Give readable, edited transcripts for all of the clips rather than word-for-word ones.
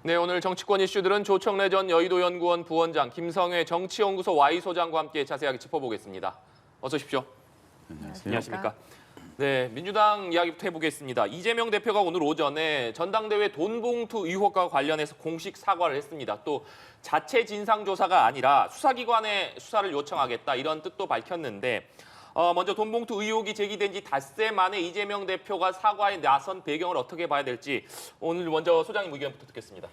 네, 오늘 정치권 이슈들은 조청래 전 여의도연구원 부원장, 김성회 정치연구소 Y소장과 함께 자세하게 짚어보겠습니다. 어서 오십시오. 안녕하십니까. 네, 민주당 이야기부터 해보겠습니다. 이재명 대표가 오늘 오전에 전당대회 돈봉투 의혹과 관련해서 공식 사과를 했습니다. 또 자체 진상조사가 아니라 수사기관에 수사를 요청하겠다 이런 뜻도 밝혔는데 먼저 돈봉투 의혹이 제기된 지 닷새 만에 이재명 대표가 사과에 나선 배경을 어떻게 봐야 될지 오늘 먼저 소장님 의견부터 듣겠습니다.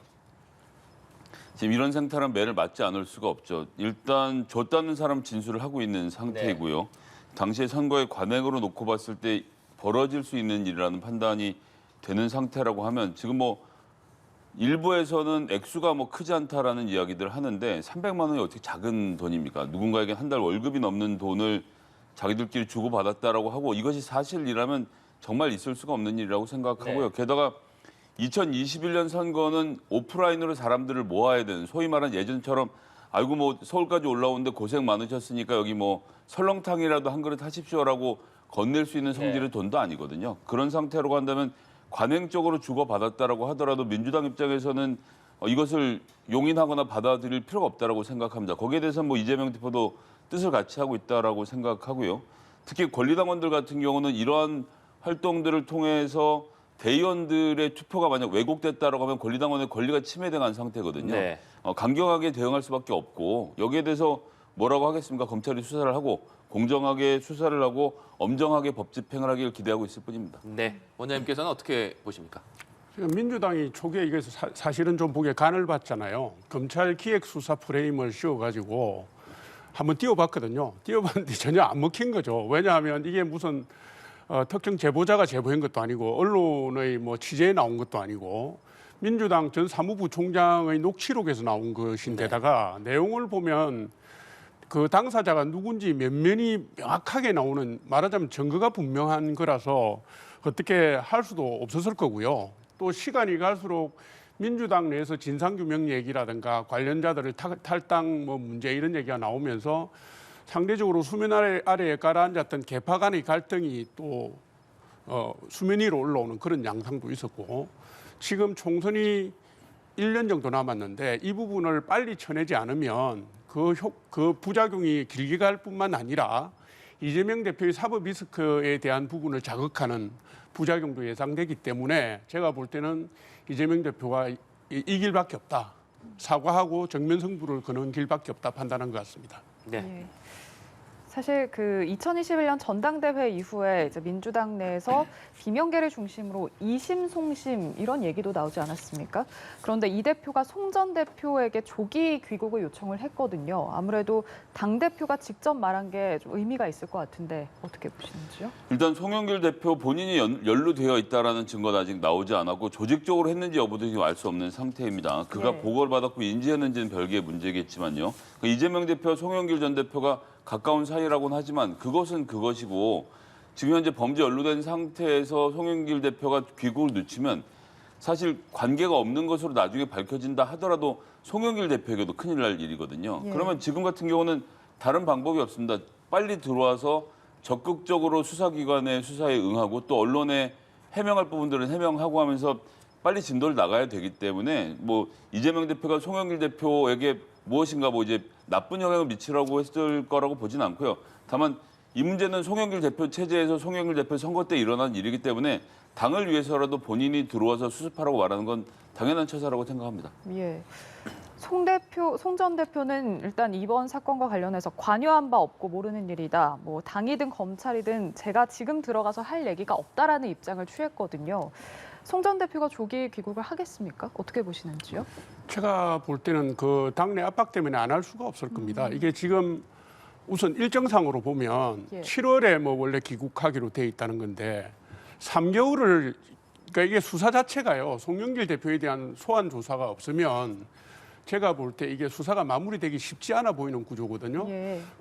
지금 이런 상태라면 매를 맞지 않을 수가 없죠. 일단 줬다는 사람 진술을 하고 있는 상태이고요. 네. 당시에 선거의 관행으로 놓고 봤을 때 벌어질 수 있는 일이라는 판단이 되는 상태라고 하면 지금 뭐 일부에서는 액수가 뭐 크지 않다라는 이야기들 하는데 300만 원이 어떻게 작은 돈입니까? 누군가에게 한 달 월급이 넘는 돈을 자기들끼리 주고받았다라고 하고 이것이 사실이라면 정말 있을 수가 없는 일이라고 생각하고요. 네. 게다가 2021년 선거는 오프라인으로 사람들을 모아야 되는 소위 말하는 예전처럼 아이고 뭐 서울까지 올라오는데 고생 많으셨으니까 여기 뭐 설렁탕이라도 한 그릇 하십시오라고 건넬 수 있는 성질의 돈도 아니거든요. 그런 상태로 간다면 관행적으로 주고받았다라고 하더라도 민주당 입장에서는 이것을 용인하거나 받아들일 필요가 없다라고 생각합니다. 거기에 대해서 뭐 이재명 대표도 뜻을 같이 하고 있다라고 생각하고요. 특히 권리당원들 같은 경우는 이러한 활동들을 통해서 대의원들의 투표가 만약 왜곡됐다라고 하면 권리당원의 권리가 침해당한 상태거든요. 네. 강경하게 대응할 수밖에 없고 여기에 대해서 뭐라고 하겠습니까? 검찰이 수사를 하고 공정하게 수사를 하고 엄정하게 법 집행을 하길 기대하고 있을 뿐입니다. 네, 원장님께서는 어떻게 보십니까? 지금 민주당이 초기에 이게 사실은 좀 보기에 간을 봤잖아요. 검찰 기획수사 프레임을 씌워가지고 한번 띄워봤거든요. 띄워봤는데 전혀 안 먹힌 거죠. 왜냐하면 이게 무슨 특정 제보자가 제보한 것도 아니고 언론의 뭐 취재에 나온 것도 아니고 민주당 전 사무부 총장의 녹취록에서 나온 것인데다가 내용을 보면 그 당사자가 누군지 면면이 명확하게 나오는 말하자면 증거가 분명한 거라서 어떻게 할 수도 없었을 거고요. 또 시간이 갈수록 민주당 내에서 진상규명 얘기라든가 관련자들을 탈당 뭐 문제 이런 얘기가 나오면서 상대적으로 수면 아래에 깔아앉았던 계파 간의 갈등이 또 수면 위로 올라오는 그런 양상도 있었고 지금 총선이 1년 정도 남았는데 이 부분을 빨리 쳐내지 않으면 그 부작용이 길게 갈 뿐만 아니라 이재명 대표의 사법 리스크에 대한 부분을 자극하는 부작용도 예상되기 때문에 제가 볼 때는 이재명 대표가 이 길밖에 없다. 사과하고 정면 승부를 거는 길밖에 없다 판단한 것 같습니다. 네. 네. 사실 그 2021년 전당대회 이후에 이제 민주당 내에서 비명계를 중심으로 이심 송심 이런 얘기도 나오지 않았습니까? 그런데 이 대표가 송 전 대표에게 조기 귀국을 요청을 했거든요. 아무래도 당 대표가 직접 말한 게 좀 의미가 있을 것 같은데 어떻게 보시는지요? 일단 송영길 대표 본인이 연루되어 있다라는 증거는 아직 나오지 않았고 조직적으로 했는지 여부도 지금 알 수 없는 상태입니다. 그가 네. 보고를 받았고 인지했는지는 별개의 문제겠지만요. 이재명 대표, 송영길 전 대표가 가까운 사이라고는 하지만 그것은 그것이고 지금 현재 범죄 연루된 상태에서 송영길 대표가 귀국을 늦추면 사실 관계가 없는 것으로 나중에 밝혀진다 하더라도 송영길 대표에게도 큰일 날 일이거든요. 예. 그러면 지금 같은 경우는 다른 방법이 없습니다. 빨리 들어와서 적극적으로 수사기관의 수사에 응하고 또 언론에 해명할 부분들은 해명하고 하면서 빨리 진도를 나가야 되기 때문에 뭐 이재명 대표가 송영길 대표에게 무엇인가 뭐 이제 나쁜 영향을 미치라고 했을 거라고 보진 않고요. 다만 이 문제는 송영길 대표 체제에서 송영길 대표 선거 때 일어난 일이기 때문에 당을 위해서라도 본인이 들어와서 수습하라고 말하는 건 당연한 처사라고 생각합니다. 예. 송 전 대표는 일단 이번 사건과 관련해서 관여한 바 없고 모르는 일이다. 뭐 당이든 검찰이든 제가 지금 들어가서 할 얘기가 없다라는 입장을 취했거든요. 송 전 대표가 조기 귀국을 하겠습니까? 어떻게 보시는지요? 제가 볼 때는 그 당내 압박 때문에 안 할 수가 없을 겁니다. 이게 지금 우선 일정상으로 보면 예. 7월에 뭐 원래 귀국하기로 돼 있다는 건데 3개월을 그러니까 이게 수사 자체가요. 송영길 대표에 대한 소환 조사가 없으면 제가 볼 때 이게 수사가 마무리되기 쉽지 않아 보이는 구조거든요.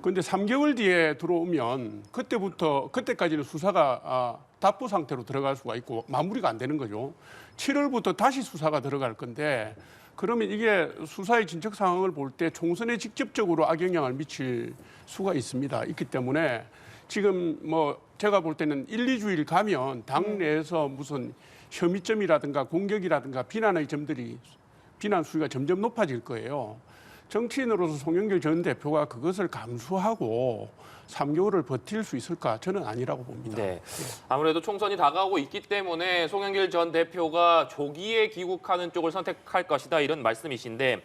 그런데 3개월 뒤에 들어오면 그때까지는 수사가 답보 상태로 들어갈 수가 있고 마무리가 안 되는 거죠. 7월부터 다시 수사가 들어갈 건데 그러면 이게 수사의 진척 상황을 볼 때 총선에 직접적으로 악영향을 미칠 수가 있습니다. 있기 때문에 지금 뭐 제가 볼 때는 1, 2주일 가면 당 내에서 무슨 혐의점이라든가 공격이라든가 비난의 점들이 비난 수위가 점점 높아질 거예요. 정치인으로서 송영길 전 대표가 그것을 감수하고 3개월을 버틸 수 있을까? 저는 아니라고 봅니다. 네. 아무래도 총선이 다가오고 있기 때문에 송영길 전 대표가 조기에 귀국하는 쪽을 선택할 것이다 이런 말씀이신데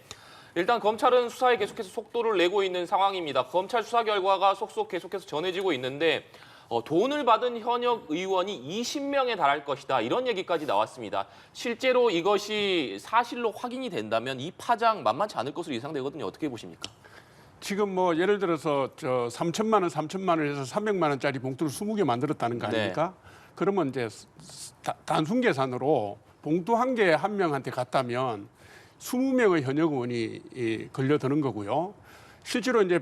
일단 검찰은 수사에 계속해서 속도를 내고 있는 상황입니다. 검찰 수사 결과가 속속 계속해서 전해지고 있는데 돈을 받은 현역 의원이 20명에 달할 것이다 이런 얘기까지 나왔습니다. 실제로 이것이 사실로 확인이 된다면 이 파장 만만치 않을 것으로 예상되거든요. 어떻게 보십니까? 지금 뭐 예를 들어서 3천만 원 해서 300만 원짜리 봉투를 20개 만들었다는 거 아닙니까? 그러면 이제 단순 계산으로 봉투 한 개 한 명한테 갔다면 20명의 현역 의원이 걸려드는 거고요. 실제로 이제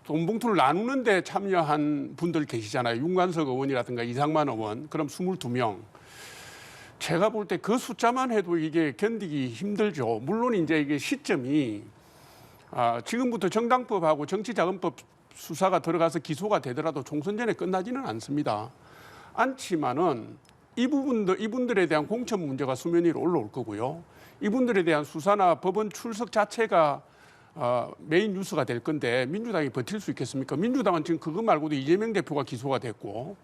돈 봉투를 나누는데 참여한 분들 계시잖아요. 윤관석 의원이라든가 이상만 의원, 그럼 22명. 제가 볼 때 그 숫자만 해도 이게 견디기 힘들죠. 물론 이제 이게 시점이 지금부터 정당법하고 정치자금법 수사가 들어가서 기소가 되더라도 총선 전에 끝나지는 않습니다. 않지만은 이분들에 대한 공천 문제가 수면 위로 올라올 거고요. 이분들에 대한 수사나 법원 출석 자체가 메인 뉴스가 될 건데 민주당이 버틸 수 있겠습니까? 민주당은 지금 그거 말고도 이재명 대표가 기소가 됐고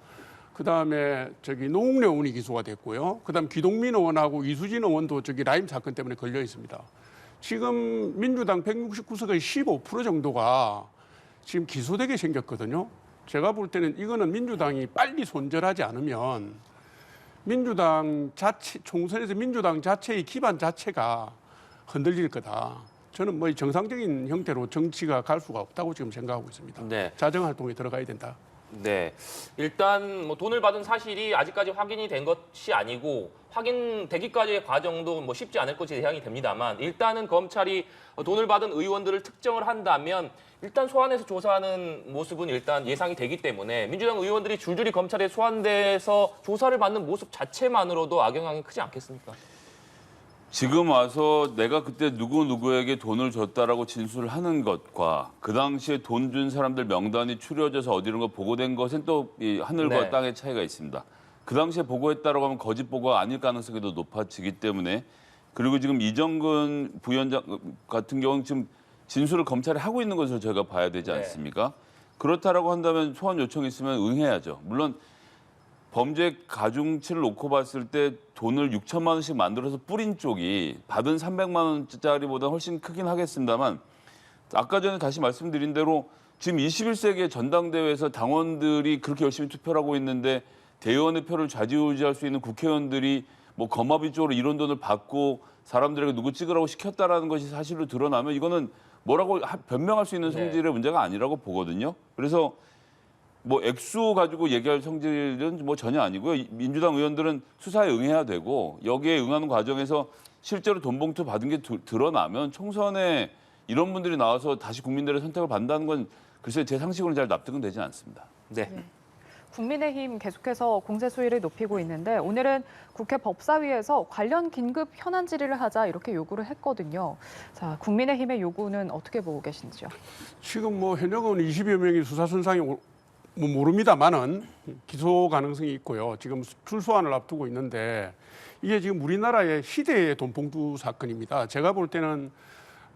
그다음에 노웅래 의원이 기소가 됐고요. 그다음 기동민 의원하고 이수진 의원도 라임 사건 때문에 걸려 있습니다. 지금 민주당 169석의 15% 정도가 지금 기소되게 생겼거든요. 제가 볼 때는 이거는 민주당이 빨리 손절하지 않으면 총선에서 민주당 자체의 기반 자체가 흔들릴 거다. 저는 뭐 정상적인 형태로 정치가 갈 수가 없다고 지금 생각하고 있습니다. 네. 자정 활동에 들어가야 된다. 네. 일단 뭐 돈을 받은 사실이 아직까지 확인이 된 것이 아니고 확인되기까지의 과정도 뭐 쉽지 않을 것이 예상이 됩니다만 일단은 검찰이 돈을 받은 의원들을 특정을 한다면 일단 소환해서 조사하는 모습은 일단 예상이 되기 때문에 민주당 의원들이 줄줄이 검찰에 소환돼서 조사를 받는 모습 자체만으로도 악영향이 크지 않겠습니까? 지금 와서 내가 그때 누구에게 돈을 줬다라고 진술을 하는 것과 그 당시에 돈 준 사람들 명단이 추려져서 어디론가 보고된 것은 또 이 하늘과 네. 땅의 차이가 있습니다. 그 당시에 보고했다라고 하면 거짓 보고가 아닐 가능성이 더 높아지기 때문에 그리고 지금 이정근 부위원장 같은 경우는 지금 진술을 검찰이 하고 있는 것으로 저희가 봐야 되지 않습니까? 그렇다라고 한다면 소환 요청이 있으면 응해야죠. 물론 범죄 가중치를 놓고 봤을 때 돈을 6천만 원씩 만들어서 뿌린 쪽이 받은 300만 원짜리보다 훨씬 크긴 하겠습니다만 아까 전에 다시 말씀드린 대로 지금 21세기의 전당대회에서 당원들이 그렇게 열심히 투표를 하고 있는데 대의원의 표를 좌지우지할 수 있는 국회의원들이 뭐 거마비 쪽으로 이런 돈을 받고 사람들에게 누구 찍으라고 시켰다라는 것이 사실로 드러나면 이거는 뭐라고 변명할 수 있는 성질의 문제가 아니라고 보거든요. 그래서 뭐 액수 가지고 얘기할 성질은 뭐 전혀 아니고요. 민주당 의원들은 수사에 응해야 되고 여기에 응하는 과정에서 실제로 돈 봉투 받은 게 드러나면 총선에 이런 분들이 나와서 다시 국민들의 선택을 받는다는 건 글쎄 제 상식으로는 잘 납득은 되지 않습니다. 네. 국민의힘 계속해서 공세 수위를 높이고 있는데 오늘은 국회 법사위에서 관련 긴급 현안 질의를 하자 이렇게 요구를 했거든요. 자, 국민의힘의 요구는 어떻게 보고 계신지요? 지금 뭐 현역 의원 20여 명이 수사 선상에 뭐 모릅니다만은 기소 가능성이 있고요. 지금 출소안을 앞두고 있는데 이게 지금 우리나라의 시대의 돈봉투 사건입니다. 제가 볼 때는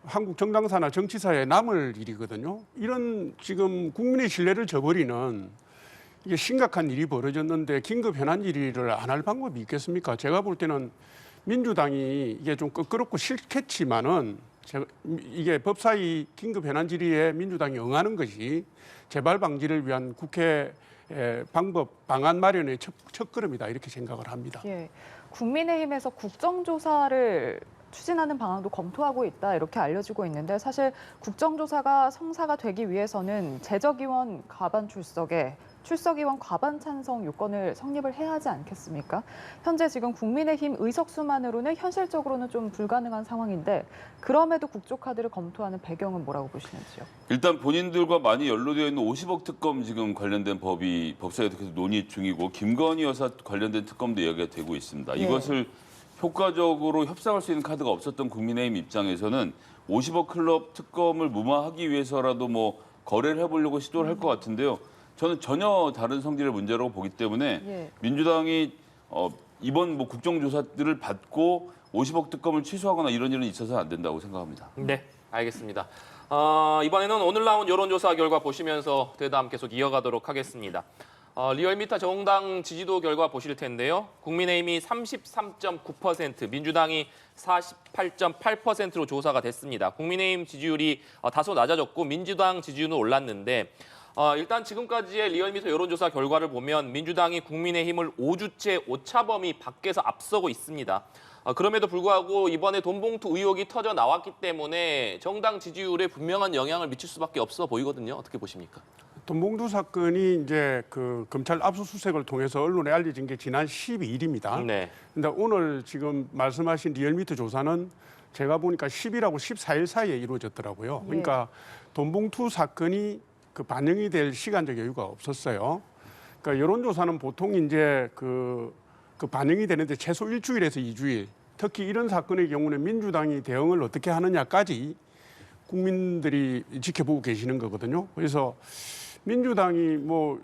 한국 정당사나 정치사에 남을 일이거든요. 이런 지금 국민의 신뢰를 저버리는 이게 심각한 일이 벌어졌는데 긴급 현안 질의를 안 할 방법이 있겠습니까? 제가 볼 때는 민주당이 이게 좀 껄끄럽고 싫겠지만은 이게 법사위 긴급 현안 질의에 민주당이 응하는 것이 재발 방지를 위한 국회 방안 마련의 첫걸음이다 이렇게 생각을 합니다. 예, 국민의힘에서 국정조사를 추진하는 방안도 검토하고 있다 이렇게 알려지고 있는데 사실 국정조사가 성사가 되기 위해서는 재적의원 과반 출석의원 과반 찬성 요건을 성립을 해야 하지 않겠습니까? 현재 지금 국민의힘 의석수만으로는 현실적으로는 좀 불가능한 상황인데 그럼에도 국조카드를 검토하는 배경은 뭐라고 보시는지요? 일단 본인들과 많이 연루되어 있는 50억 특검 지금 관련된 법이 법사위에서 계속 논의 중이고 김건희 여사 관련된 특검도 이야기가 되고 있습니다. 이것을 효과적으로 협상할 수 있는 카드가 없었던 국민의힘 입장에서는 50억 클럽 특검을 무마하기 위해서라도 뭐 거래를 해보려고 시도를 할 것 같은데요. 저는 전혀 다른 성질의 문제라고 보기 때문에 민주당이 이번 뭐 국정조사들을 받고 50억 특검을 취소하거나 이런 일은 있어서는 안 된다고 생각합니다. 네, 알겠습니다. 이번에는 오늘 나온 여론조사 결과 보시면서 대담 계속 이어가도록 하겠습니다. 리얼미터 정당 지지도 결과 보실 텐데요. 국민의힘이 33.9%, 민주당이 48.8%로 조사가 됐습니다. 국민의힘 지지율이 다소 낮아졌고 민주당 지지율은 올랐는데 일단 지금까지의 리얼미터 여론조사 결과를 보면 민주당이 국민의힘을 5주째 오차범위 밖에서 앞서고 있습니다. 그럼에도 불구하고 이번에 돈봉투 의혹이 터져 나왔기 때문에 정당 지지율에 분명한 영향을 미칠 수밖에 없어 보이거든요. 어떻게 보십니까? 돈봉투 사건이 이제 그 검찰 압수수색을 통해서 언론에 알려진 게 지난 12일입니다. 네. 근데 오늘 지금 말씀하신 리얼미터 조사는 제가 보니까 10일하고 14일 사이에 이루어졌더라고요. 네. 그러니까 돈봉투 사건이 그 반영이 될 시간적 여유가 없었어요. 그러니까 여론조사는 보통 이제 그 반영이 되는데 최소 일주일에서 2주일. 특히 이런 사건의 경우는 민주당이 대응을 어떻게 하느냐까지 국민들이 지켜보고 계시는 거거든요. 그래서 민주당이 뭐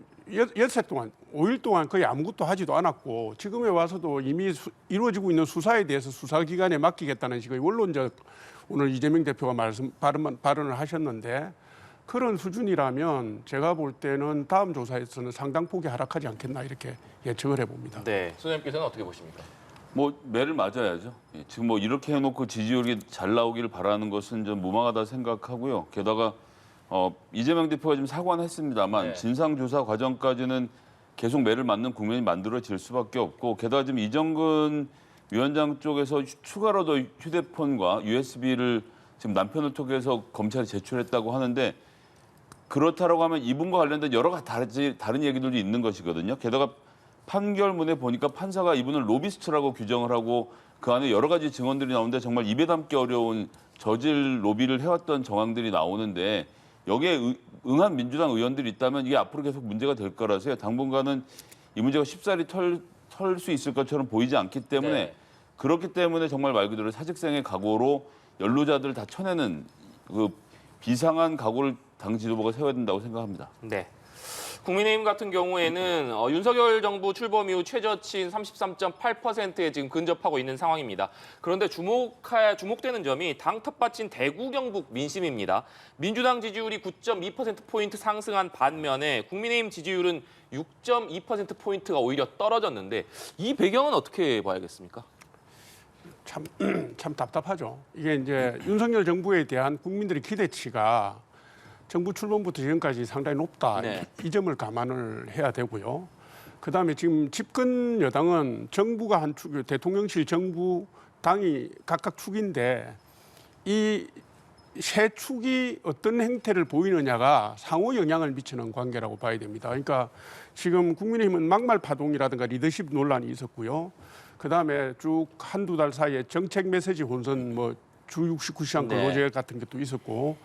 엿새 동안 5일 동안 거의 아무것도 하지도 않았고 지금에 와서도 이미 이루어지고 있는 수사에 대해서 수사기관에 맡기겠다는 식의 원론적 오늘 이재명 대표가 발언을 하셨는데 그런 수준이라면 제가 볼 때는 다음 조사에서는 상당폭이 하락하지 않겠나 이렇게 예측을 해봅니다. 네. 소장님께서는 어떻게 보십니까? 뭐 매를 맞아야죠. 지금 뭐 이렇게 해놓고 지지율이 잘 나오기를 바라는 것은 좀 무망하다 생각하고요. 게다가 이재명 대표가 지금 사과는 했습니다만 네. 진상조사 과정까지는 계속 매를 맞는 국면이 만들어질 수밖에 없고 게다가 지금 이정근 위원장 쪽에서 추가로 더 휴대폰과 USB를 지금 남편을 통해서 검찰에 제출했다고 하는데 그렇다라고 하면 이분과 관련된 여러 가지 다른 얘기들도 있는 것이거든요. 게다가 판결문에 보니까 판사가 이분을 로비스트라고 규정을 하고 그 안에 여러 가지 증언들이 나오는데 정말 입에 담기 어려운 저질 로비를 해왔던 정황들이 나오는데 여기에 응한 민주당 의원들이 있다면 이게 앞으로 계속 문제가 될 거라서요. 당분간은 이 문제가 쉽사리 털 수 있을 것처럼 보이지 않기 때문에 네. 그렇기 때문에 정말 말 그대로 사직생의 각오로 연루자들 다 쳐내는 그 비상한 각오를 당 지도부가 세워야 된다고 생각합니다. 네. 국민의힘 같은 경우에는 윤석열 정부 출범 이후 최저치인 33.8%에 지금 근접하고 있는 상황입니다. 그런데 주목되는 점이 당 텃밭인 대구 경북 민심입니다. 민주당 지지율이 9.2%포인트 상승한 반면에 국민의힘 지지율은 6.2%포인트가 오히려 떨어졌는데 이 배경은 어떻게 봐야겠습니까? 참 답답하죠. 이게 이제 윤석열 정부에 대한 국민들의 기대치가 정부 출범부터 지금까지 상당히 높다. 네. 이 점을 감안을 해야 되고요. 그다음에 지금 집권 여당은 정부가 한 축, 대통령실 정부 당이 각각 축인데 이 세 축이 어떤 행태를 보이느냐가 상호 영향을 미치는 관계라고 봐야 됩니다. 그러니까 지금 국민의힘은 막말 파동이라든가 리더십 논란이 있었고요. 그다음에 쭉 한두 달 사이에 정책 메시지 혼선 주 69시간 근로제 같은 것도 있었고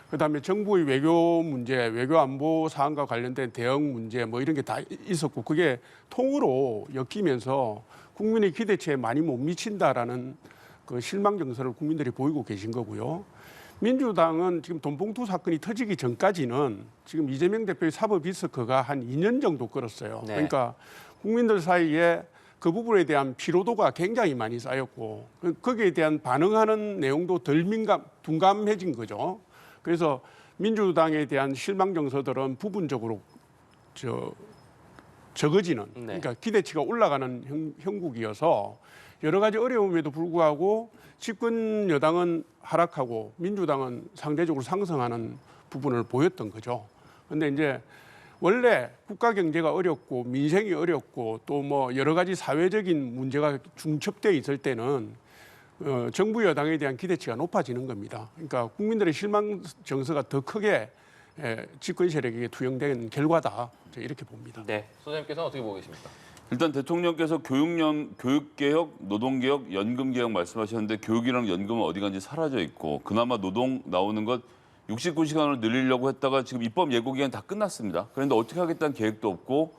그다음에 정부의 외교 문제, 외교 안보 사안과 관련된 대응 문제 이런 게 다 있었고 그게 통으로 엮이면서 국민의 기대치에 많이 못 미친다라는 그 실망 정서를 국민들이 보이고 계신 거고요. 민주당은 지금 돈봉투 사건이 터지기 전까지는 지금 이재명 대표의 사법 리스크가 한 2년 정도 끌었어요. 네. 그러니까 국민들 사이에 그 부분에 대한 피로도가 굉장히 많이 쌓였고 거기에 대한 반응하는 내용도 덜 둔감해진 거죠. 그래서 민주당에 대한 실망 정서들은 부분적으로 적어지는 그러니까 기대치가 올라가는 형국이어서 여러 가지 어려움에도 불구하고 집권 여당은 하락하고 민주당은 상대적으로 상승하는 부분을 보였던 거죠. 그런데 이제 원래 국가 경제가 어렵고 민생이 어렵고 또 여러 가지 사회적인 문제가 중첩되어 있을 때는 정부 여당에 대한 기대치가 높아지는 겁니다. 그러니까 국민들의 실망 정서가 더 크게 집권 세력에게 투영된 결과다. 이렇게 봅니다. 네. 소장님께서는 어떻게 보고 계십니까? 일단 대통령께서 교육개혁, 노동개혁, 연금개혁 말씀하셨는데 교육이랑 연금은 어디 간지 사라져 있고 그나마 노동 나오는 것 69시간으로 늘리려고 했다가 지금 입법 예고 기간 다 끝났습니다. 그런데 어떻게 하겠다는 계획도 없고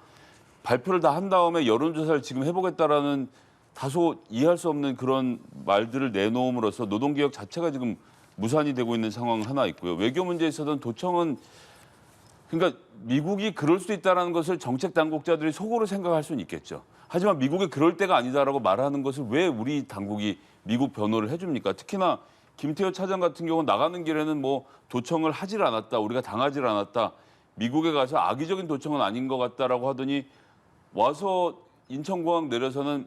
발표를 다 한 다음에 여론조사를 지금 해보겠다라는 다소 이해할 수 없는 그런 말들을 내놓음으로써 노동개혁 자체가 지금 무산이 되고 있는 상황 하나 있고요. 외교 문제에 있어서는 도청은 그러니까 미국이 그럴 수 있다는 것을 정책 당국자들이 속으로 생각할 수는 있겠죠. 하지만 미국이 그럴 때가 아니다라고 말하는 것을 왜 우리 당국이 미국 변호를 해줍니까? 특히나 김태효 차장 같은 경우는 나가는 길에는 뭐 도청을 하질 않았다, 우리가 당하질 않았다, 미국에 가서 악의적인 도청은 아닌 것 같다라고 하더니 와서 인천공항 내려서는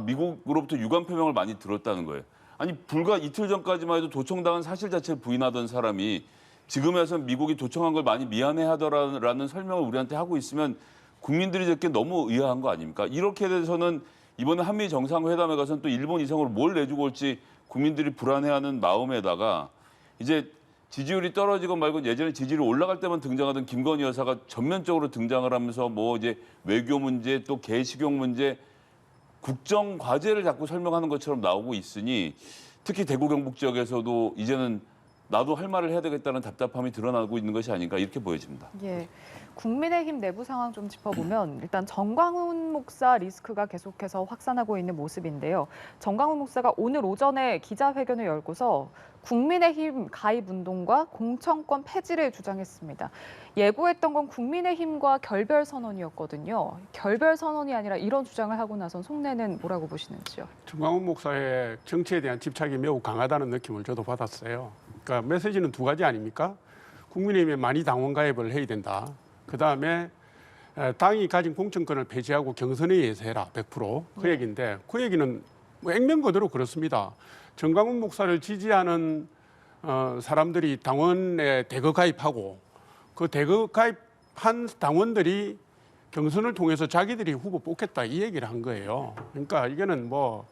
미국으로부터 유감 표명을 많이 들었다는 거예요. 아니 불과 이틀 전까지만 해도 도청당한 사실 자체를 부인하던 사람이 지금에서 미국이 도청한 걸 많이 미안해하더라는 설명을 우리한테 하고 있으면 국민들이 듣기에 너무 의아한 거 아닙니까? 이렇게 돼서는 이번에 한미 정상회담에 가서는 또 일본 이상으로 뭘 내주고 올지 국민들이 불안해하는 마음에다가 이제 지지율이 떨어지고 말고 예전에 지지율이 올라갈 때만 등장하던 김건희 여사가 전면적으로 등장을 하면서 뭐 이제 외교 문제 또 개식용 문제 국정 과제를 자꾸 설명하는 것처럼 나오고 있으니 특히 대구 경북 지역에서도 이제는 나도 할 말을 해야 되겠다는 답답함이 드러나고 있는 것이 아닌가 이렇게 보여집니다. 예. 국민의힘 내부 상황 좀 짚어보면 일단 정광훈 목사 리스크가 계속해서 확산하고 있는 모습인데요. 정광훈 목사가 오늘 오전에 기자회견을 열고서 국민의힘 가입 운동과 공천권 폐지를 주장했습니다. 예고했던 건 국민의힘과 결별 선언이었거든요. 결별 선언이 아니라 이런 주장을 하고 나선 속내는 뭐라고 보시는지요? 정광훈 목사의 정치에 대한 집착이 매우 강하다는 느낌을 저도 받았어요. 그러니까 메시지는 두 가지 아닙니까? 국민의힘에 많이 당원 가입을 해야 된다. 그다음에 당이 가진 공천권을 폐지하고 경선에 의해서 해라, 100%. 그 얘기인데 그 얘기는 뭐 액면 그대로 그렇습니다. 정광훈 목사를 지지하는 사람들이 당원에 대거 가입하고 그 대거 가입한 당원들이 경선을 통해서 자기들이 후보 뽑겠다 이 얘기를 한 거예요. 그러니까 이거는 뭐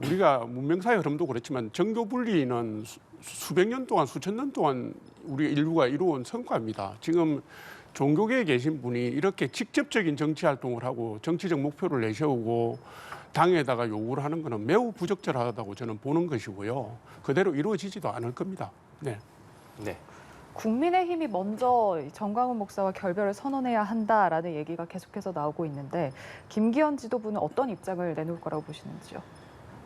우리가 문명사의 흐름도 그렇지만 정교 분리는 수백 년 동안 수천 년 동안 우리 인류가 이루어온 성과입니다. 지금 종교계에 계신 분이 이렇게 직접적인 정치 활동을 하고 정치적 목표를 내세우고 당에다가 요구를 하는 것은 매우 부적절하다고 저는 보는 것이고요. 그대로 이루어지지도 않을 겁니다. 네. 네. 국민의힘이 먼저 정광훈 목사와 결별을 선언해야 한다라는 얘기가 계속해서 나오고 있는데 김기현 지도부는 어떤 입장을 내놓을 거라고 보시는지요?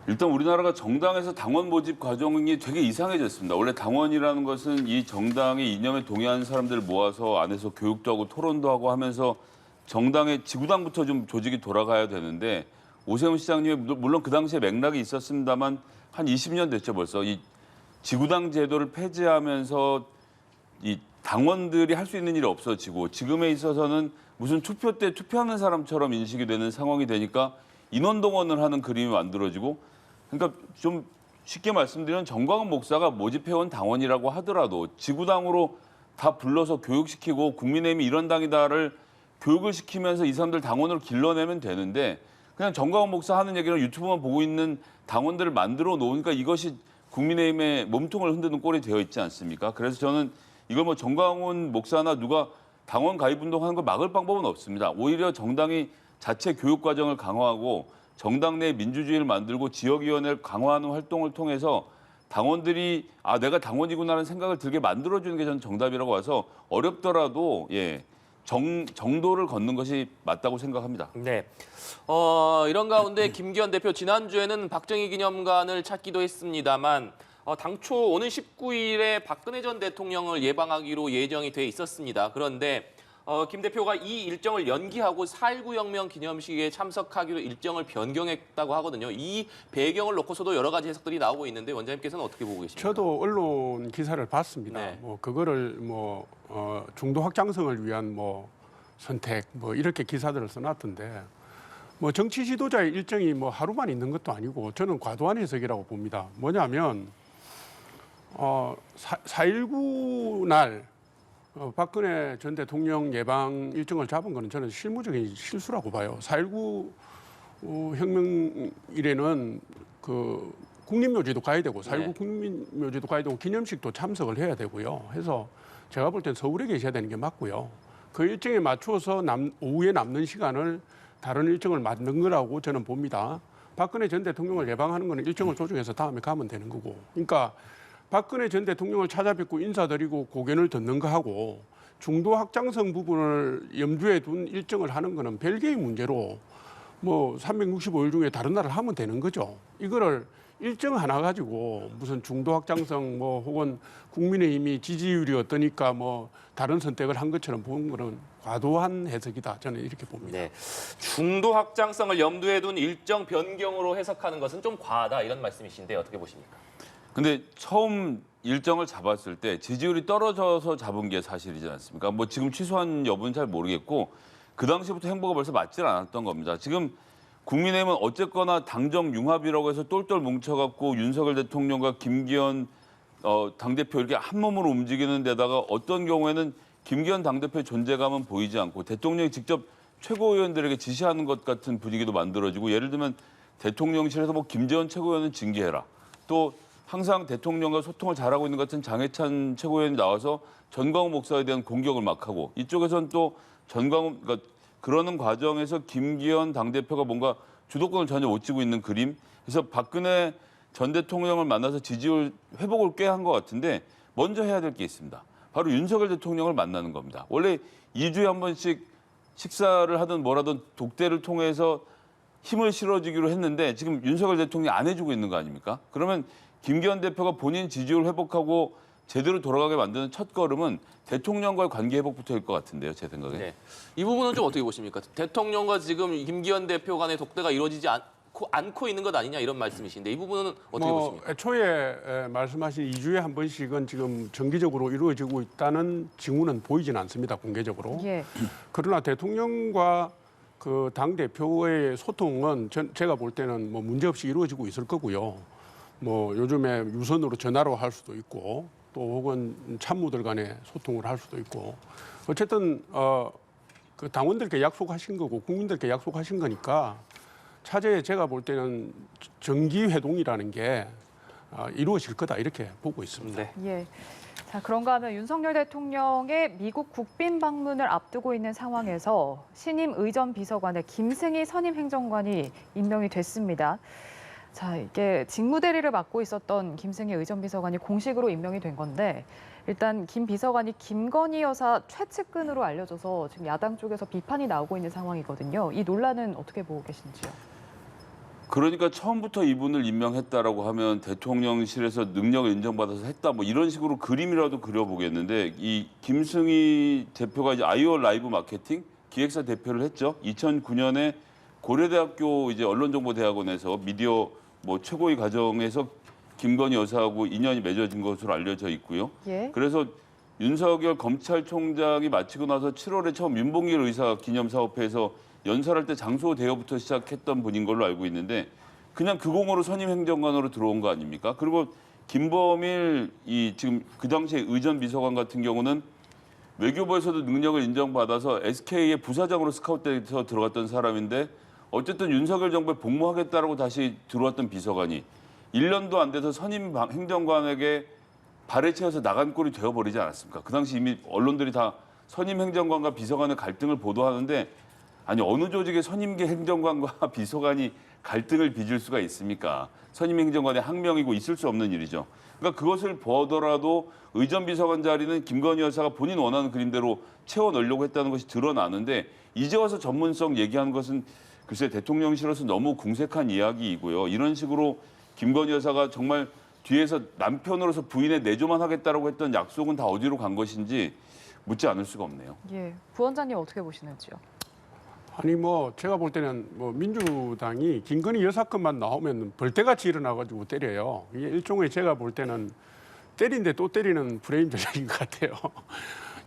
일단 우리나라가 정당에서 당원 모집 과정이 되게 이상해졌습니다. 원래 당원이라는 것은 이 정당의 이념에 동의하는 사람들을 모아서 안에서 교육도 하고 토론도 하고 하면서 정당의 지구당부터 좀 조직이 돌아가야 되는데 오세훈 시장님이 물론 그 당시에 맥락이 있었습니다만 한 20년 됐죠 벌써. 이 지구당 제도를 폐지하면서 이 당원들이 할 수 있는 일이 없어지고 지금에 있어서는 무슨 투표 때 투표하는 사람처럼 인식이 되는 상황이 되니까 인원 동원을 하는 그림이 만들어지고 그러니까 좀 쉽게 말씀드리면 정광훈 목사가 모집해온 당원이라고 하더라도 지구당으로 다 불러서 교육시키고 국민의힘이 이런 당이다를 교육을 시키면서 이 사람들 당원으로 길러내면 되는데 그냥 정광훈 목사 하는 얘기를 유튜브만 보고 있는 당원들을 만들어 놓으니까 이것이 국민의힘의 몸통을 흔드는 꼴이 되어 있지 않습니까? 그래서 저는 이걸 뭐 정광훈 목사나 누가 당원 가입 운동하는 걸 막을 방법은 없습니다. 오히려 정당이 자체 교육 과정을 강화하고 정당 내 민주주의를 만들고 지역위원회를 강화하는 활동을 통해서 당원들이 내가 당원이구나라는 생각을 들게 만들어주는 게 저는 정답이라고 봐서 어렵더라도 정도를 걷는 것이 맞다고 생각합니다. 네. 이런 가운데 김기현 대표 지난주에는 박정희 기념관을 찾기도 했습니다만 당초 오는 19일에 박근혜 전 대통령을 예방하기로 예정이 돼 있었습니다. 그런데 김 대표가 이 일정을 연기하고 4.19 혁명 기념식에 참석하기로 일정을 변경했다고 하거든요. 이 배경을 놓고서도 여러 가지 해석들이 나오고 있는데 원장님께서는 어떻게 보고 계십니까? 저도 언론 기사를 봤습니다. 네. 그거를 중도 확장성을 위한 선택 이렇게 기사들을 써놨던데 정치 지도자의 일정이 하루만 있는 것도 아니고 저는 과도한 해석이라고 봅니다. 뭐냐면 4.19 날 박근혜 전 대통령 예방 일정을 잡은 거는 저는 실무적인 실수라고 봐요. 4.19 혁명 일에는 국립묘지도 가야 되고 4.19 국립묘지도 가야 되고 기념식도 참석을 해야 되고요. 해서 제가 볼 땐 서울에 계셔야 되는 게 맞고요. 그 일정에 맞추어서 오후에 남는 시간을 다른 일정을 만든 거라고 저는 봅니다. 박근혜 전 대통령을 예방하는 거는 일정을 조정해서 다음에 가면 되는 거고. 그러니까 박근혜 전 대통령을 찾아뵙고 인사드리고 고견을 듣는 거하고 중도 확장성 부분을 염두에 둔 일정을 하는 거는 별개의 문제로 365일 중에 다른 날을 하면 되는 거죠. 이거를 일정 하나 가지고 무슨 중도 확장성 뭐 혹은 국민의힘이 지지율이 어떠니까 뭐 다른 선택을 한 것처럼 보는 거는 과도한 해석이다. 저는 이렇게 봅니다. 네. 중도 확장성을 염두에 둔 일정 변경으로 해석하는 것은 좀 과하다 이런 말씀이신데 어떻게 보십니까? 근데 처음 일정을 잡았을 때 지지율이 떨어져서 잡은 게 사실이지 않습니까? 뭐 지금 취소한 여부는 잘 모르겠고 그 당시부터 행보가 벌써 맞질 않았던 겁니다. 지금 국민의힘은 어쨌거나 당정 융합이라고 해서 똘똘 뭉쳐갖고 윤석열 대통령과 김기현 당대표 이렇게 한 몸으로 움직이는 데다가 어떤 경우에는 김기현 당대표의 존재감은 보이지 않고 대통령이 직접 최고위원들에게 지시하는 것 같은 분위기도 만들어지고 예를 들면 대통령실에서 뭐 김재원 최고위원은 징계해라. 또 항상 대통령과 소통을 잘하고 있는 것 같은 장해찬 최고위원이 나와서 전광훈 목사에 대한 공격을 막 하고 이쪽에서는 또 전광훈 그러니까 그러는 과정에서 김기현 당대표가 뭔가 주도권을 전혀 못 쥐고 있는 그림. 그래서 박근혜 전 대통령을 만나서 지지율 회복을 꽤 한 것 같은데 먼저 해야 될 게 있습니다. 바로 윤석열 대통령을 만나는 겁니다. 원래 2주에 한 번씩 식사를 하든 뭐라든 독대를 통해서 힘을 실어주기로 했는데 지금 윤석열 대통령이 안 해주고 있는 거 아닙니까? 그러면 김기현 대표가 본인 지지율 회복하고 제대로 돌아가게 만드는 첫 걸음은 대통령과의 관계 회복부터일 것 같은데요, 제 생각에. 네. 이 부분은 좀 어떻게 보십니까? 대통령과 지금 김기현 대표 간의 독대가 이루어지지 않고 있는 것 아니냐 이런 말씀이신데 이 부분은 어떻게 보십니까? 애초에 말씀하신 2주에 한 번씩은 지금 정기적으로 이루어지고 있다는 징후는 보이진 않습니다, 공개적으로. 예. 그러나 대통령과 그 당 대표의 소통은 제가 볼 때는 뭐 문제 없이 이루어지고 있을 거고요. 뭐 요즘에 유선으로 전화로 할 수도 있고 또 혹은 참모들 간에 소통을 할 수도 있고 어쨌든 그 당원들께 약속하신 거고 국민들께 약속하신 거니까 차제에 제가 볼 때는 정기 회동이라는 게 이루어질 거다 이렇게 보고 있습니다. 네. 예. 자, 그런가 하면 윤석열 대통령의 미국 국빈 방문을 앞두고 있는 상황에서 신임 의전 비서관에 김승희 선임 행정관이 임명이 됐습니다. 자, 이게 직무대리를 맡고 있었던 김승희 의전 비서관이 공식으로 임명이 된 건데 일단 김 비서관이 김건희 여사 최측근으로 알려져서 지금 야당 쪽에서 비판이 나오고 있는 상황이거든요. 이 논란은 어떻게 보고 계신지요? 그러니까 처음부터 이분을 임명했다라고 하면 대통령실에서 능력을 인정받아서 했다 뭐 이런 식으로 그림이라도 그려보겠는데 이 김승희 대표가 이제 아이오 라이브 마케팅 기획사 대표를 했죠. 2009년에 고려대학교 이제 언론정보대학원에서 미디어 뭐 최고위 과정에서 김건희 여사하고 인연이 맺어진 것으로 알려져 있고요. 예. 그래서 윤석열 검찰총장이 마치고 나서 7월에 처음 윤봉길 의사 기념사업회에서 연설할 때 장소 대여부터 시작했던 분인 걸로 알고 있는데 그냥 그 공으로 선임 행정관으로 들어온 거 아닙니까? 그리고 김범일 이 지금 그 당시에 의전 비서관 같은 경우는 외교부에서도 능력을 인정받아서 SK의 부사장으로 스카웃돼서 들어갔던 사람인데 어쨌든 윤석열 정부에 복무하겠다라고 다시 들어왔던 비서관이 1년도 안 돼서 선임 행정관에게 발에 채워서 나간 꼴이 되어버리지 않았습니까? 그 당시 이미 언론들이 다 선임 행정관과 비서관의 갈등을 보도하는데 아니 어느 조직의 선임계 행정관과 비서관이 갈등을 빚을 수가 있습니까? 선임 행정관의 항명이고 있을 수 없는 일이죠. 그러니까 그것을 보더라도 의전 비서관 자리는 김건희 여사가 본인 원하는 그림대로 채워 넣으려고 했다는 것이 드러나는데 이제 와서 전문성 얘기하는 것은 글쎄 대통령실로서 너무 궁색한 이야기이고요. 이런 식으로 김건희 여사가 정말 뒤에서 남편으로서 부인의 내조만 하겠다라고 했던 약속은 다 어디로 간 것인지 묻지 않을 수가 없네요. 예. 부원장님 어떻게 보시는지요? 아니 뭐 제가 볼 때는 뭐 민주당이 김건희 여사 건만 나오면 벌떼같이 일어나가지고 때려요. 이게 일종의 제가 볼 때는 때린데 또 때리는 프레임 전략인 것 같아요.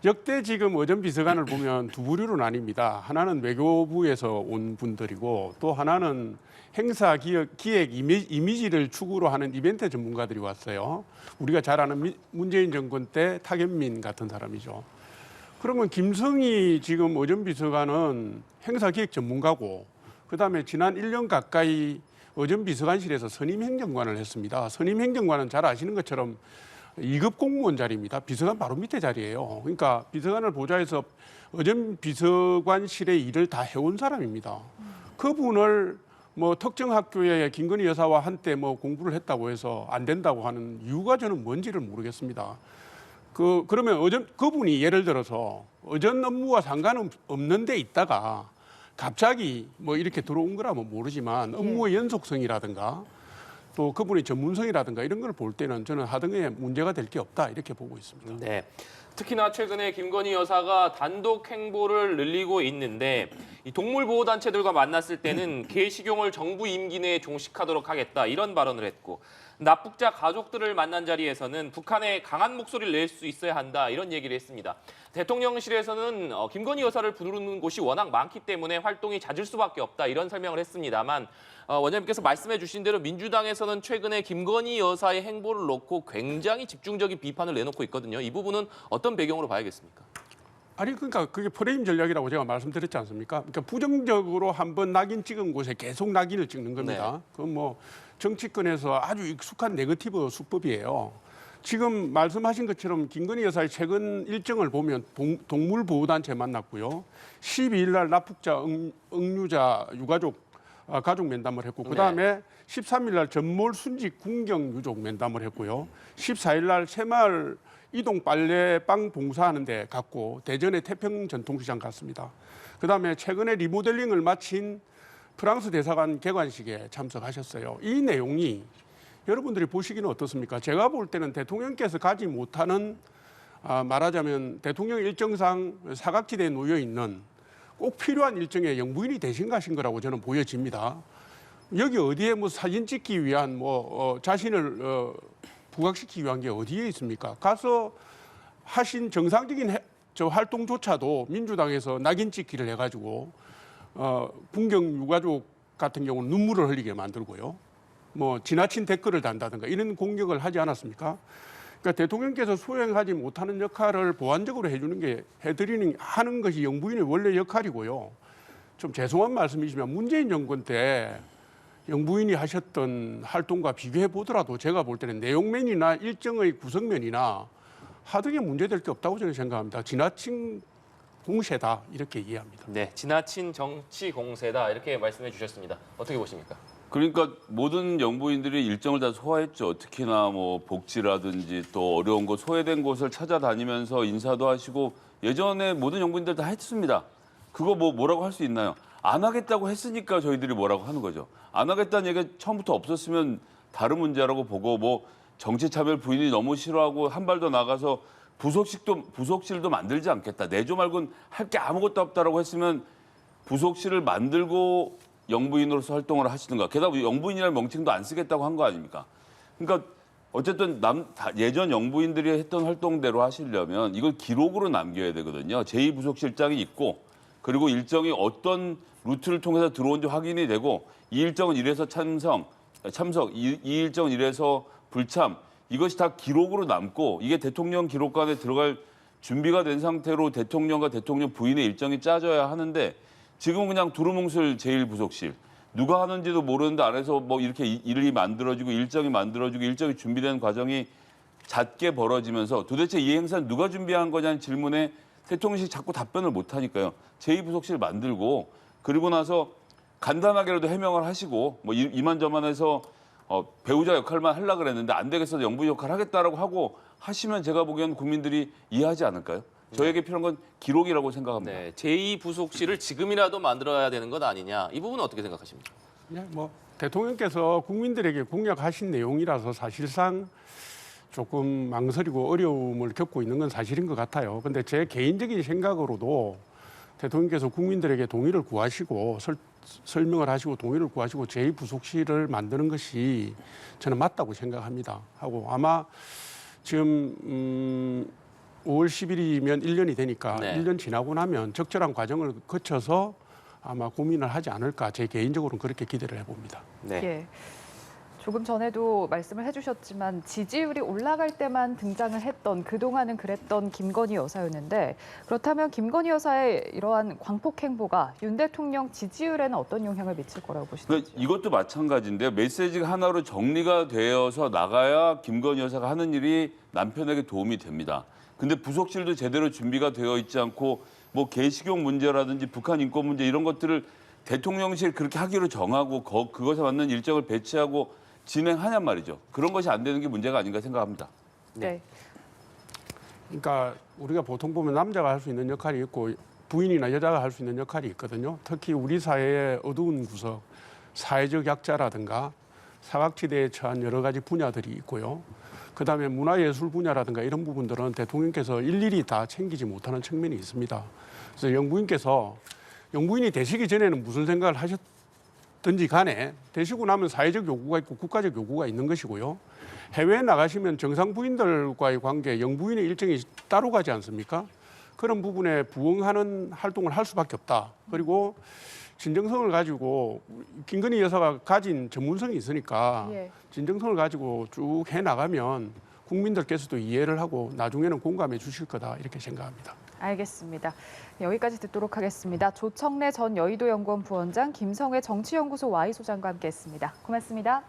역대 지금 의전 비서관을 보면 두 부류로 나뉩니다. 하나는 외교부에서 온 분들이고 또 하나는 행사 기획 이미지를 추구로 하는 이벤트 전문가들이 왔어요. 우리가 잘 아는 문재인 정권 때 타견민 같은 사람이죠. 그러면 김성희 지금 의전 비서관은 행사 기획 전문가고 그다음에 지난 1년 가까이 의전 비서관실에서 선임 행정관을 했습니다. 선임 행정관은 잘 아시는 것처럼 2급 공무원 자리입니다. 비서관 바로 밑에 자리예요. 그러니까 비서관을 보좌해서 의전 비서관실의 일을 다 해온 사람입니다. 그분을 뭐 특정 학교에 김건희 여사와 한때 뭐 공부를 했다고 해서 안 된다고 하는 이유가 저는 뭔지를 모르겠습니다. 그러면 그분이 예를 들어서 의전 업무와 상관없는 데 있다가 갑자기 뭐 이렇게 들어온 거라면 모르지만 업무의 연속성이라든가 또 그분의 전문성이라든가 이런 걸 볼 때는 저는 하등에 문제가 될 게 없다 이렇게 보고 있습니다. 네. 특히나 최근에 김건희 여사가 단독 행보를 늘리고 있는데 이 동물보호단체들과 만났을 때는 개식용을 정부 임기 내에 종식하도록 하겠다 이런 발언을 했고 납북자 가족들을 만난 자리에서는 북한에 강한 목소리를 낼 수 있어야 한다 이런 얘기를 했습니다. 대통령실에서는 김건희 여사를 부르는 곳이 워낙 많기 때문에 활동이 잦을 수밖에 없다 이런 설명을 했습니다만 원장님께서 말씀해 주신 대로 민주당에서는 최근에 김건희 여사의 행보를 놓고 굉장히 집중적인 비판을 내놓고 있거든요. 이 부분은 어떤 배경으로 봐야겠습니까? 아니 그러니까 그게 프레임 전략이라고 제가 말씀드렸지 않습니까? 그러니까 부정적으로 한번 낙인 찍은 곳에 계속 낙인을 찍는 겁니다. 그건 뭐 정치권에서 아주 익숙한 네거티브 수법이에요. 지금 말씀하신 것처럼 김건희 여사의 최근 일정을 보면 동물보호단체 만났고요. 12일 날 납북자 응유자 유가족 가족 면담을 했고 그다음에 13일 날 전몰 순직 군경 유족 면담을 했고요. 14일 날 새마을 이동 빨래방 봉사하는 데 갔고 대전의 태평 전통시장 갔습니다. 그다음에 최근에 리모델링을 마친 프랑스 대사관 개관식에 참석하셨어요. 이 내용이 여러분들이 보시기는 어떻습니까? 제가 볼 때는 대통령께서 가지 못하는 말하자면 대통령 일정상 사각지대에 놓여 있는 꼭 필요한 일정의 영부인이 되신 것인 거라고 저는 보여집니다. 여기 어디에 뭐 사진 찍기 위한 자신을 부각시키기 위한 게 어디에 있습니까? 가서 하신 정상적인 활동조차도 민주당에서 낙인 찍기를 해가지고 군경 유가족 같은 경우는 눈물을 흘리게 만들고요. 뭐 지나친 댓글을 단다든가 이런 공격을 하지 않았습니까? 그러니까 대통령께서 수행하지 못하는 역할을 보완적으로 하는 것이 영부인의 원래 역할이고요. 좀 죄송한 말씀이지만 문재인 정권 때 영부인이 하셨던 활동과 비교해 보더라도 제가 볼 때는 내용면이나 일정의 구성면이나 하등에 문제될 게 없다고 저는 생각합니다. 지나친 공세다 이렇게 이해합니다. 네, 지나친 정치 공세다 이렇게 말씀해 주셨습니다. 어떻게 보십니까? 그러니까 모든 영부인들이 일정을 다 소화했죠. 특히나 뭐 복지라든지 또 어려운 곳, 소외된 곳을 찾아다니면서 인사도 하시고 예전에 모든 영부인들 다 했습니다. 그거 뭐라고 할 수 있나요? 안 하겠다고 했으니까 저희들이 뭐라고 하는 거죠. 안 하겠다는 얘기가 처음부터 없었으면 다른 문제라고 보고 뭐 정치차별 부인이 너무 싫어하고 한 발 더 나가서 부속실도 만들지 않겠다. 내조 말고는 할 게 아무것도 없다라고 했으면 부속실을 만들고 영부인으로서 활동을 하시든가. 게다가 영부인이라는 명칭도 안 쓰겠다고 한 거 아닙니까? 그러니까 어쨌든 예전 영부인들이 했던 활동대로 하시려면 이걸 기록으로 남겨야 되거든요. 제2부속실장이 있고 그리고 일정이 어떤 루트를 통해서 들어온지 확인이 되고 이 일정은 이래서 참석, 이 일정은 이래서 불참 이것이 다 기록으로 남고 이게 대통령 기록관에 들어갈 준비가 된 상태로 대통령과 대통령 부인의 일정이 짜져야 하는데 지금은 그냥 두루뭉술 제1부속실 누가 하는지도 모르는데 안에서 뭐 이렇게 일이 만들어지고 일정이 만들어지고 일정이 준비되는 과정이 잦게 벌어지면서 도대체 이 행사는 누가 준비한 거냐는 질문에 대통령실이 자꾸 답변을 못 하니까요. 제2부속실 만들고 그리고 나서 간단하게라도 해명을 하시고 뭐 이만저만해서 배우자 역할만 하려고 그랬는데 안 되겠어서 영부인 역할 하겠다라고 하고 하시면 제가 보기엔 국민들이 이해하지 않을까요? 저에게 필요한 건 기록이라고 생각합니다. 네, 제2부속실을 지금이라도 만들어야 되는 것 아니냐. 이 부분은 어떻게 생각하십니까? 네, 뭐 대통령께서 국민들에게 공약하신 내용이라서 사실상 조금 망설이고 어려움을 겪고 있는 건 사실인 것 같아요. 근데 제 개인적인 생각으로도 대통령께서 국민들에게 동의를 구하시고 설명을 하시고 동의를 구하시고 제2부속실을 만드는 것이 저는 맞다고 생각합니다. 하고 아마 지금 5월 10일이면 1년이 되니까 네. 1년 지나고 나면 적절한 과정을 거쳐서 아마 고민을 하지 않을까 제 개인적으로는 그렇게 기대를 해봅니다. 네. 예. 조금 전에도 말씀을 해주셨지만 지지율이 올라갈 때만 등장을 했던 그동안은 그랬던 김건희 여사였는데 그렇다면 김건희 여사의 이러한 광폭 행보가 윤 대통령 지지율에는 어떤 영향을 미칠 거라고 보시나요? 이것도 마찬가지인데요. 메시지가 하나로 정리가 되어서 나가야 김건희 여사가 하는 일이 남편에게 도움이 됩니다. 근데 부속실도 제대로 준비가 되어 있지 않고 뭐 개식용 문제라든지 북한 인권 문제 이런 것들을 대통령실 그렇게 하기로 정하고 그것에 맞는 일정을 배치하고 진행하냔 말이죠. 그런 것이 안 되는 게 문제가 아닌가 생각합니다. 네. 그러니까 우리가 보통 보면 남자가 할 수 있는 역할이 있고 부인이나 여자가 할 수 있는 역할이 있거든요. 특히 우리 사회의 어두운 구석, 사회적 약자라든가 사각지대에 처한 여러 가지 분야들이 있고요. 그다음에 문화예술 분야라든가 이런 부분들은 대통령께서 일일이 다 챙기지 못하는 측면이 있습니다. 그래서 영부인이 되시기 전에는 무슨 생각을 하셨든지 간에 되시고 나면 사회적 요구가 있고 국가적 요구가 있는 것이고요. 해외에 나가시면 정상 부인들과의 관계, 영부인의 일정이 따로 가지 않습니까? 그런 부분에 부응하는 활동을 할 수밖에 없다. 그리고 진정성을 가지고 김건희 여사가 가진 전문성이 있으니까 예. 진정성을 가지고 쭉 해나가면 국민들께서도 이해를 하고 나중에는 공감해 주실 거다 이렇게 생각합니다. 알겠습니다. 여기까지 듣도록 하겠습니다. 조청래 전 여의도 연구원 부원장, 김성회 정치연구소 Y소장과 함께했습니다. 고맙습니다.